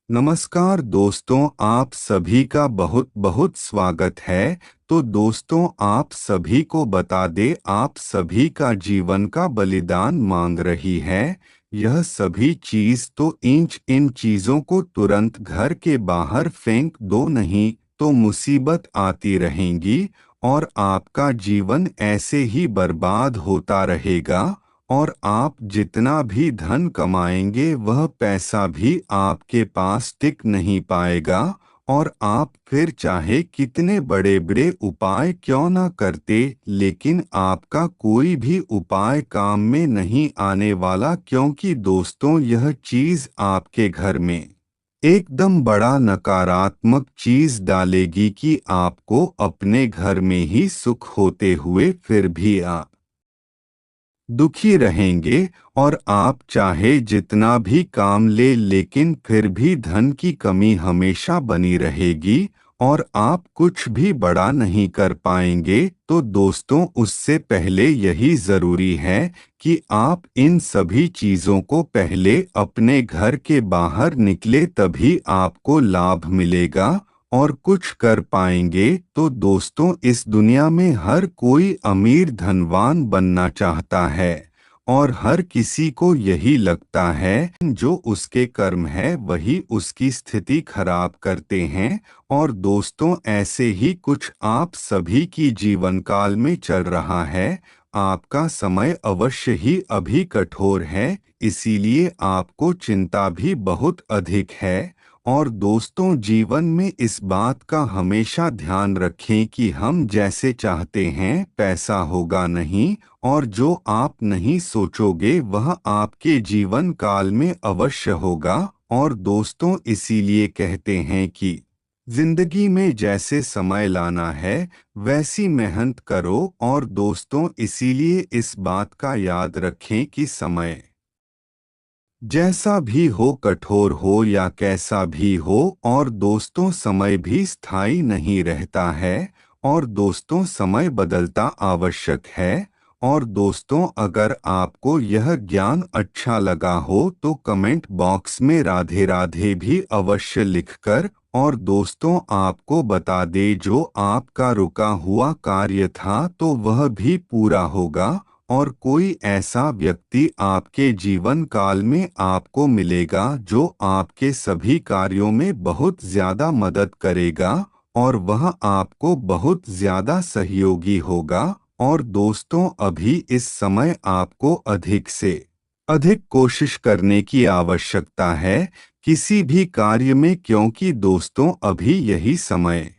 नमस्कार दोस्तों, आप सभी का बहुत बहुत स्वागत है। तो दोस्तों, आप सभी को बता दे, आप सभी का जीवन का बलिदान मांग रही है। यह सभी चीज तो इन चीजों को तुरंत घर के बाहर फेंक दो, नहीं तो मुसीबत आती रहेंगी और आपका जीवन ऐसे ही बर्बाद होता रहेगा। और आप जितना भी धन कमाएंगे वह पैसा भी आपके पास टिक नहीं पाएगा। और आप फिर चाहे कितने बड़े बड़े उपाय क्यों ना करते, लेकिन आपका कोई भी उपाय काम में नहीं आने वाला, क्योंकि दोस्तों यह चीज आपके घर में एकदम बड़ा नकारात्मक चीज डालेगी कि आपको अपने घर में ही सुख होते हुए फिर भी आप दुखी रहेंगे। और आप चाहे जितना भी काम ले, लेकिन फिर भी धन की कमी हमेशा बनी रहेगी और आप कुछ भी बड़ा नहीं कर पाएंगे। तो दोस्तों, उससे पहले यही जरूरी है कि आप इन सभी चीजों को पहले अपने घर के बाहर निकले, तभी आपको लाभ मिलेगा और कुछ कर पाएंगे। तो दोस्तों, इस दुनिया में हर कोई अमीर धनवान बनना चाहता है और हर किसी को यही लगता है जो उसके कर्म है वही उसकी स्थिति खराब करते हैं। और दोस्तों, ऐसे ही कुछ आप सभी की जीवन काल में चल रहा है। आपका समय अवश्य ही अभी कठोर है, इसीलिए आपको चिंता भी बहुत अधिक है। और दोस्तों, जीवन में इस बात का हमेशा ध्यान रखें कि हम जैसे चाहते हैं पैसा होगा नहीं, और जो आप नहीं सोचोगे वह आपके जीवन काल में अवश्य होगा। और दोस्तों, इसीलिए कहते हैं कि जिंदगी में जैसे समय लाना है वैसी मेहनत करो। और दोस्तों, इसीलिए इस बात का याद रखें कि समय जैसा भी हो, कठोर हो या कैसा भी हो, और दोस्तों समय भी स्थायी नहीं रहता है। और दोस्तों, समय बदलता आवश्यक है। और दोस्तों, अगर आपको यह ज्ञान अच्छा लगा हो तो कमेंट बॉक्स में राधे राधे भी अवश्य लिखकर और दोस्तों आपको बता दे, जो आपका रुका हुआ कार्य था तो वह भी पूरा होगा। और कोई ऐसा व्यक्ति आपके जीवन काल में आपको मिलेगा जो आपके सभी कार्यों में बहुत ज्यादा मदद करेगा और वह आपको बहुत ज्यादा सहयोगी होगा। और दोस्तों, अभी इस समय आपको अधिक से अधिक कोशिश करने की आवश्यकता है किसी भी कार्य में, क्योंकि दोस्तों अभी यही समय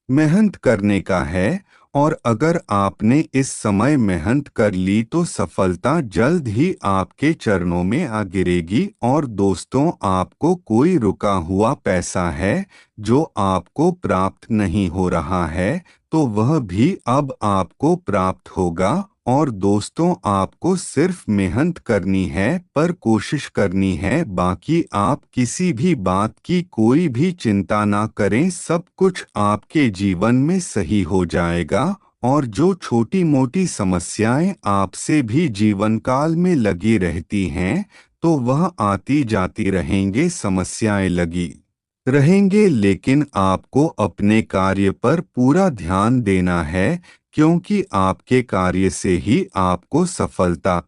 मेहनत करने का है। और अगर आपने इस समय मेहनत कर ली तो सफलता जल्द ही आपके चरणों में आ गिरेगी। और दोस्तों, आपको कोई रुका हुआ पैसा है जो आपको प्राप्त नहीं हो रहा है, तो वह भी अब आपको प्राप्त होगा। और दोस्तों, आपको सिर्फ मेहनत करनी है, पर कोशिश करनी है। बाकी आप किसी भी बात की कोई भी चिंता ना करें, सब कुछ आपके जीवन में सही हो जाएगा। और जो छोटी मोटी समस्याएं आपसे भी जीवन काल में लगी रहती हैं, तो वह आती जाती रहेंगे, समस्याएं लगी रहेंगे, लेकिन आपको अपने कार्य पर पूरा ध्यान देना है, क्योंकि आपके कार्य से ही आपको सफलता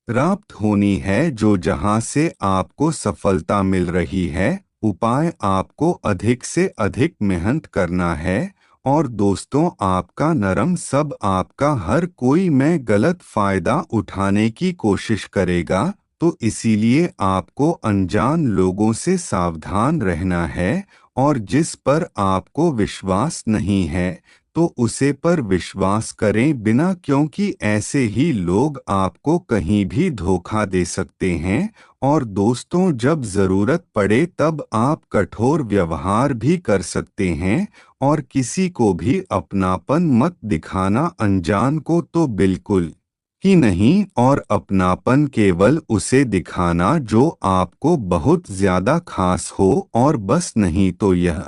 प्राप्त होनी है। जो जहां से आपको सफलता मिल रही है, उपाय आपको अधिक से अधिक मेहनत करना है। और दोस्तों, आपका नरम सब आपका हर कोई में गलत फायदा उठाने की कोशिश करेगा। तो इसीलिए आपको अनजान लोगों से सावधान रहना है। और जिस पर आपको विश्वास नहीं है तो उसे पर विश्वास करें बिना, क्योंकि ऐसे ही लोग आपको कहीं भी धोखा दे सकते हैं। और दोस्तों, जब जरूरत पड़े तब आप कठोर व्यवहार भी कर सकते हैं। और किसी को भी अपनापन मत दिखाना, अनजान को तो बिल्कुल ही नहीं। और अपनापन केवल उसे दिखाना जो आपको बहुत ज्यादा खास हो, और बस, नहीं तो यह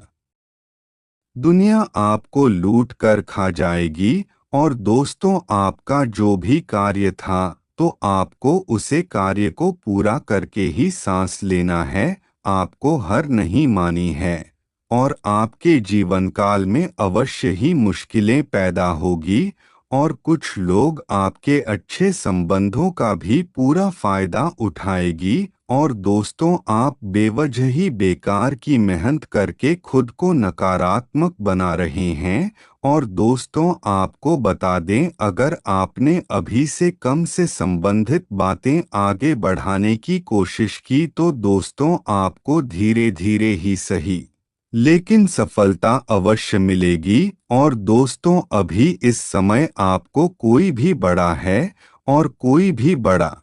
दुनिया आपको लूट कर खा जाएगी। और दोस्तों, आपका जो भी कार्य था तो आपको उसे कार्य को पूरा करके ही सांस लेना है। आपको हार नहीं मानी है। और आपके जीवन काल में अवश्य ही मुश्किलें पैदा होगी और कुछ लोग आपके अच्छे संबंधों का भी पूरा फायदा उठाएगी। और दोस्तों, आप बेवजह ही बेकार की मेहनत करके खुद को नकारात्मक बना रहे हैं। और दोस्तों, आपको बता दें, अगर आपने अभी से कम से संबंधित बातें आगे बढ़ाने की कोशिश की तो दोस्तों, आपको धीरे धीरे ही सही लेकिन सफलता अवश्य मिलेगी। और दोस्तों, अभी इस समय आपको कोई भी बड़ा है और कोई भी बड़ा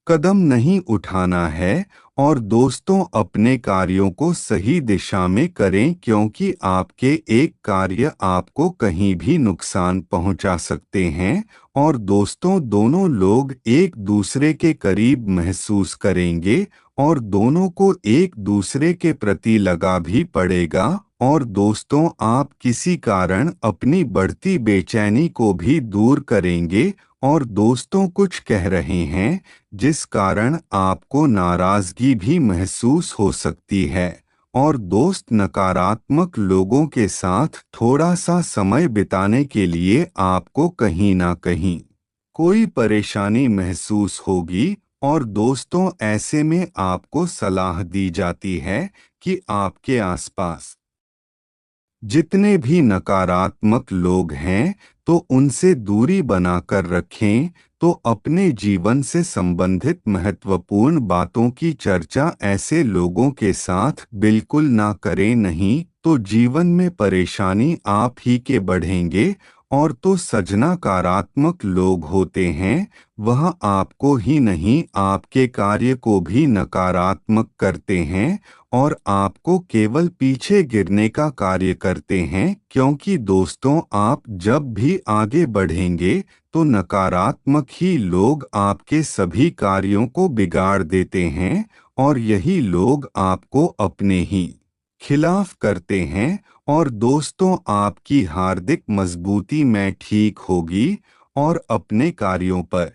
कदम नहीं उठाना है। और दोस्तों, अपने कार्यों को सही दिशा में करें, क्योंकि आपके एक कार्य आपको कहीं भी नुकसान पहुंचा सकते हैं। और दोस्तों, दोनों लोग एक दूसरे के करीब महसूस करेंगे और दोनों को एक दूसरे के प्रति लगा भी पड़ेगा। और दोस्तों, आप किसी कारण अपनी बढ़ती बेचैनी को भी दूर करेंगे। और दोस्तों, कुछ कह रहे हैं जिस कारण आपको नाराजगी भी महसूस हो सकती है। और दोस्त, नकारात्मक लोगों के साथ थोड़ा सा समय बिताने के लिए आपको कहीं ना कहीं कोई परेशानी महसूस होगी। और दोस्तों, ऐसे में आपको सलाह दी जाती है कि आपके आसपास जितने भी नकारात्मक लोग हैं तो उनसे दूरी बनाकर रखें। तो अपने जीवन से संबंधित महत्वपूर्ण बातों की चर्चा ऐसे लोगों के साथ बिल्कुल ना करें, नहीं तो जीवन में परेशानी आप ही के बढ़ेंगे। और तो सजनाकारात्मक लोग होते हैं, वह आपको ही नहीं आपके कार्य को भी नकारात्मक करते हैं और आपको केवल पीछे गिरने का कार्य करते हैं। क्योंकि दोस्तों, आप जब भी आगे बढ़ेंगे तो नकारात्मक ही लोग आपके सभी कार्यों को बिगाड़ देते हैं और यही लोग आपको अपने ही खिलाफ करते हैं। और दोस्तों, आपकी हार्दिक मजबूती में ठीक होगी और अपने कार्यों पर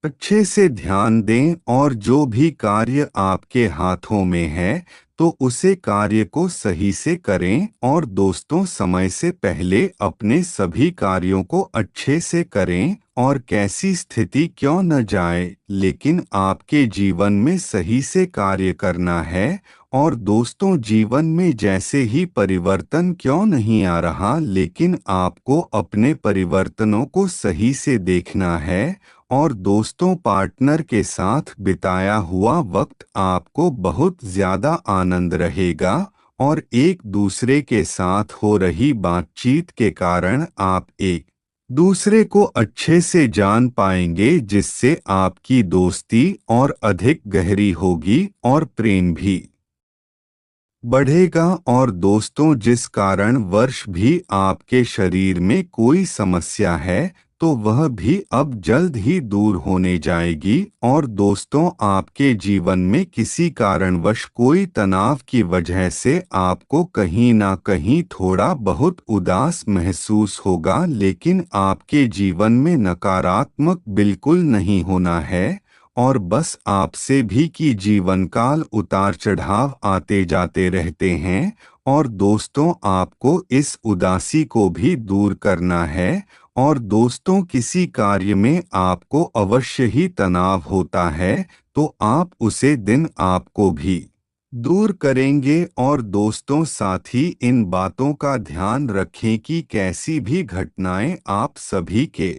अच्छे से ध्यान दें। और जो भी कार्य आपके हाथों में है तो उसे कार्य को सही से करें। और दोस्तों, समय से पहले अपने सभी कार्यों को अच्छे से करें और कैसी स्थिति क्यों न जाए, लेकिन आपके जीवन में सही से कार्य करना है। और दोस्तों, जीवन में जैसे ही परिवर्तन क्यों नहीं आ रहा, लेकिन आपको अपने परिवर्तनों को सही से देखना है। और दोस्तों, पार्टनर के साथ बिताया हुआ वक्त आपको बहुत ज्यादा आनंद रहेगा और एक दूसरे के साथ हो रही बातचीत के कारण आप एक दूसरे को अच्छे से जान पाएंगे, जिससे आपकी दोस्ती और अधिक गहरी होगी और प्रेम भी बढ़ेगा। और दोस्तों, जिस कारण वर्ष भी आपके शरीर में कोई समस्या है तो वह भी अब जल्द ही दूर होने जाएगी। और दोस्तों, आपके जीवन में किसी कारणवश कोई तनाव की वजह से आपको कहीं ना कहीं थोड़ा बहुत उदास महसूस होगा, लेकिन आपके जीवन में नकारात्मक बिल्कुल नहीं होना है। और बस आपसे भी कि जीवन काल उतार चढ़ाव आते जाते रहते हैं। और दोस्तों, आपको इस उदासी को भी दूर करना है। और दोस्तों, किसी कार्य में आपको अवश्य ही तनाव होता है तो आप उसे दिन आपको भी दूर करेंगे। और दोस्तों, साथ ही इन बातों का ध्यान रखें कि कैसी भी घटनाएं आप सभी के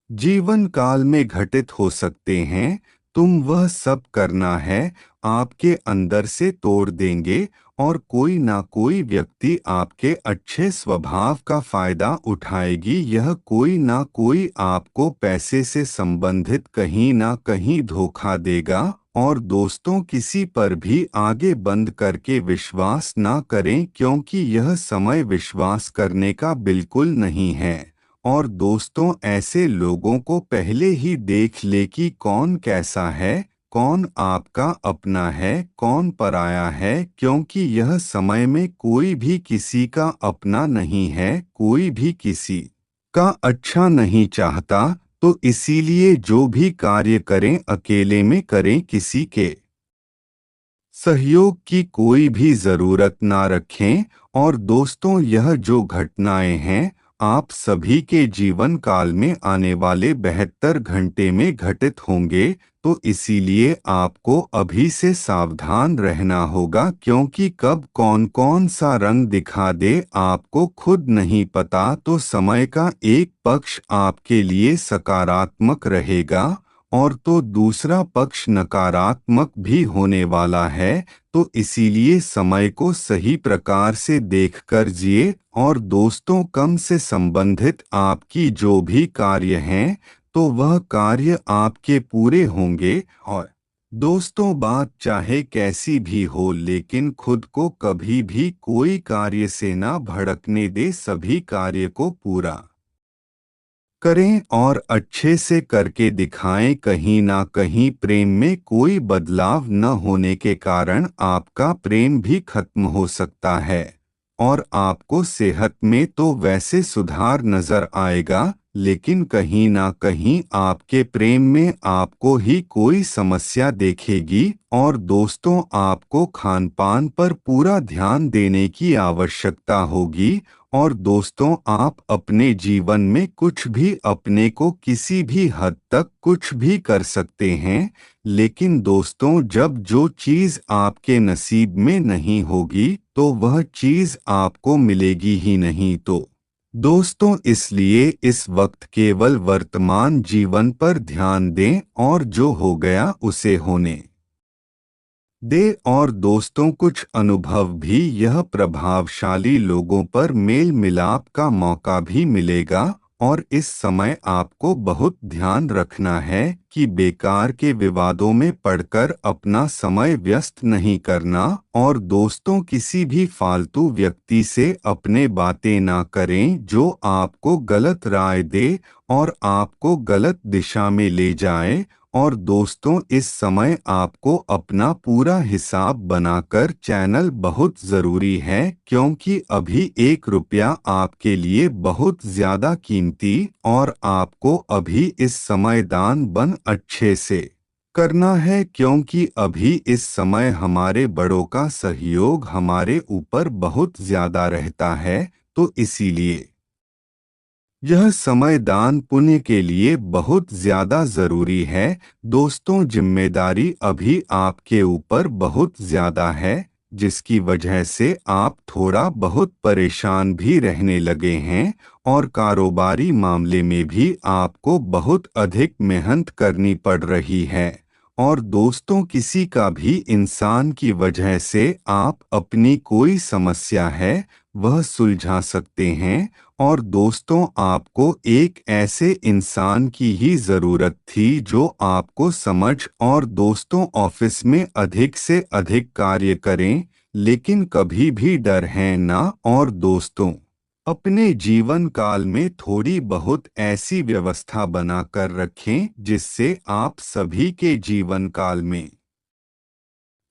जीवन काल में घटित हो सकते हैं, तुम वह सब करना है आपके अंदर से तोड़ देंगे। और कोई ना कोई व्यक्ति आपके अच्छे स्वभाव का फायदा उठाएगी। यह कोई ना कोई आपको पैसे से संबंधित कहीं ना कहीं धोखा देगा। और दोस्तों, किसी पर भी आगे बंद करके विश्वास ना करें, क्योंकि यह समय विश्वास करने का बिल्कुल नहीं है। और दोस्तों, ऐसे लोगों को पहले ही देख ले कि कौन कैसा है, कौन आपका अपना है, कौन पराया है, क्योंकि यह समय में कोई भी किसी का अपना नहीं है, कोई भी किसी का अच्छा नहीं चाहता। तो इसीलिए जो भी कार्य करें अकेले में करें, किसी के सहयोग की कोई भी जरूरत ना रखें। और दोस्तों, यह जो घटनाएं हैं आप सभी के जीवन काल में आने वाले 72 घंटे में घटित होंगे, तो इसीलिए आपको अभी से सावधान रहना होगा, क्योंकि कब कौन कौन सा रंग दिखा दे आपको खुद नहीं पता। तो समय का एक पक्ष आपके लिए सकारात्मक रहेगा और तो दूसरा पक्ष नकारात्मक भी होने वाला है। तो इसीलिए समय को सही प्रकार से देखकर जिए। और दोस्तों, कम से संबंधित आपकी जो भी कार्य हैं तो वह कार्य आपके पूरे होंगे। और दोस्तों, बात चाहे कैसी भी हो, लेकिन खुद को कभी भी कोई कार्य से ना भड़कने दे, सभी कार्य को पूरा करें और अच्छे से करके दिखाएं। कहीं ना कहीं प्रेम में कोई बदलाव न होने के कारण आपका प्रेम भी खत्म हो सकता है और आपको सेहत में तो वैसे सुधार नजर आएगा, लेकिन कहीं ना कहीं आपके प्रेम में आपको ही कोई समस्या देखेगी। और दोस्तों, आपको खान पान पर पूरा ध्यान देने की आवश्यकता होगी। और दोस्तों, आप अपने जीवन में कुछ भी अपने को किसी भी हद तक कुछ भी कर सकते हैं, लेकिन दोस्तों, जब जो चीज़ आपके नसीब में नहीं होगी तो वह चीज़ आपको मिलेगी ही नहीं। तो दोस्तों, इसलिए इस वक्त केवल वर्तमान जीवन पर ध्यान दें और जो हो गया उसे होने दे। और दोस्तों, कुछ अनुभव भी यह प्रभावशाली लोगों पर मेल मिलाप का मौका भी मिलेगा। और इस समय आपको बहुत ध्यान रखना है कि बेकार के विवादों में पड़कर अपना समय व्यस्त नहीं करना। और दोस्तों, किसी भी फालतू व्यक्ति से अपने बातें ना करें जो आपको गलत राय दे और आपको गलत दिशा में ले जाए। और दोस्तों, इस समय आपको अपना पूरा हिसाब बनाकर चैनल बहुत ज़रूरी है, क्योंकि अभी 1 रुपया आपके लिए बहुत ज़्यादा कीमती और आपको अभी इस समय दान बन अच्छे से करना है, क्योंकि अभी इस समय हमारे बड़ों का सहयोग हमारे ऊपर बहुत ज़्यादा रहता है। तो इसीलिए यह समय दान पुण्य के लिए बहुत ज्यादा जरूरी है। दोस्तों, जिम्मेदारी अभी आपके ऊपर बहुत ज्यादा है, जिसकी वजह से आप थोड़ा बहुत परेशान भी रहने लगे हैं और कारोबारी मामले में भी आपको बहुत अधिक मेहनत करनी पड़ रही है। और दोस्तों, किसी का भी इंसान की वजह से आप अपनी कोई समस्या है वह सुलझा सकते हैं। और दोस्तों, आपको एक ऐसे इंसान की ही जरूरत थी जो आपको समझ और दोस्तों ऑफिस में अधिक से अधिक कार्य करें, लेकिन कभी भी डर है ना। और दोस्तों, अपने जीवन काल में थोड़ी बहुत ऐसी व्यवस्था बनाकर रखें जिससे आप सभी के जीवन काल में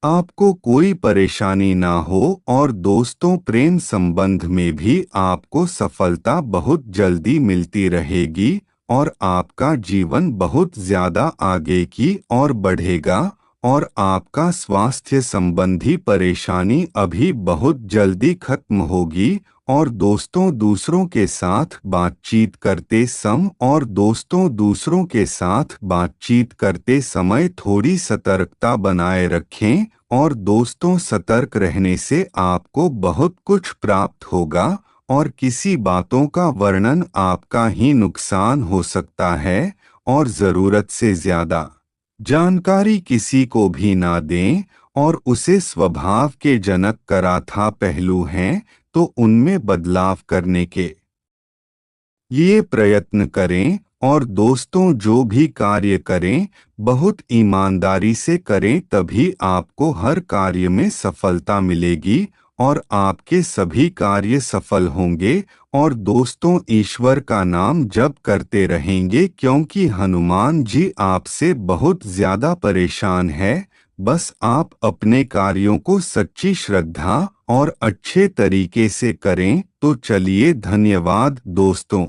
आपको कोई परेशानी ना हो। और दोस्तों, प्रेम संबंध में भी आपको सफलता बहुत जल्दी मिलती रहेगी और आपका जीवन बहुत ज्यादा आगे की ओर बढ़ेगा। और आपका स्वास्थ्य संबंधी परेशानी अभी बहुत जल्दी खत्म होगी। और दोस्तों, दूसरों के साथ बातचीत करते समय और दोस्तों दूसरों के साथ बातचीत करते समय थोड़ी सतर्कता बनाए रखें। और दोस्तों, सतर्क रहने से आपको बहुत कुछ प्राप्त होगा और किसी बातों का वर्णन आपका ही नुकसान हो सकता है। और ज़रूरत से ज़्यादा जानकारी किसी को भी ना दें और उसे स्वभाव के जनक कराथा पहलू हैं तो उनमें बदलाव करने के ये प्रयत्न करें। और दोस्तों, जो भी कार्य करें बहुत ईमानदारी से करें, तभी आपको हर कार्य में सफलता मिलेगी और आपके सभी कार्य सफल होंगे। और दोस्तों, ईश्वर का नाम जप करते रहेंगे, क्योंकि हनुमान जी आपसे बहुत ज्यादा परेशान है। बस आप अपने कार्यों को सच्ची श्रद्धा और अच्छे तरीके से करें। तो चलिए, धन्यवाद दोस्तों।